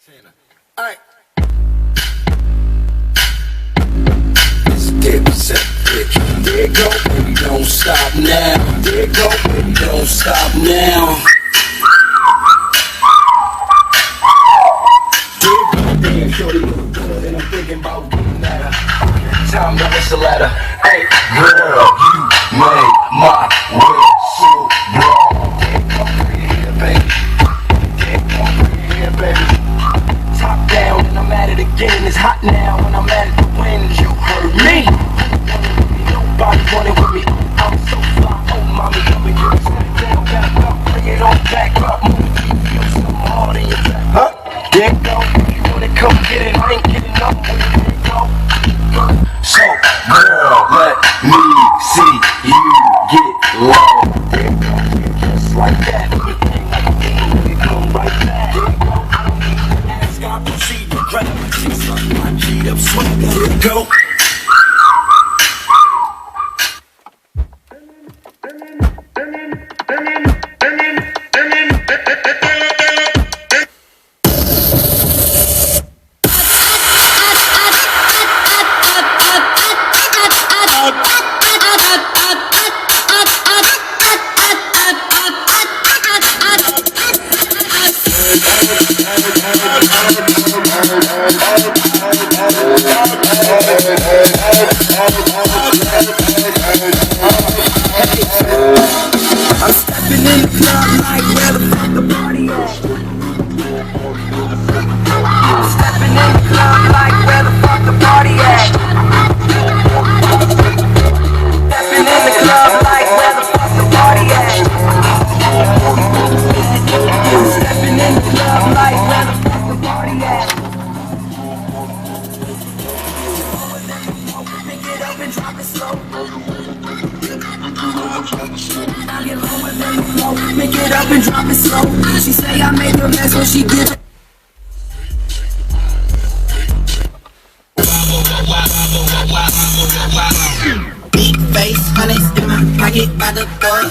Alright. Dip set bitch. There go, baby, don't stop now. There go, baby, don't stop now. Damn, shorty look good and I'm thinking about getting at her. Time to whistle at her. Hey, girl, you made my whistle blow. Come here, baby. Come here, baby. Top down and I'm at it again. It's hot now when I'm at it to win. You heard me. Nobody wanted with me. I'm so fly. Oh, mommy, come and get it down, back up. Bring it on back up. Feel something hard in your back. Huh? There go. You wanna come get it? I ain't getting up. There go. So, girl, let me see you get low. There go. Just like that. Everything like a thing. You come right back. There go. I don't need to ask. I proceed to grab my cheeks up. My G'd up swing. There go. I'm stepping in the club like where the fuck the party at? I'm stepping in the club like where the fuck the party at? Stepping in the club like where the fuck the party at? Stepping in the club like where the fuck the party at? Pick it up and drop it slow. Pick it up and drop it slow. She say I made her mess when she give it. Big face, honey in my pocket by the door.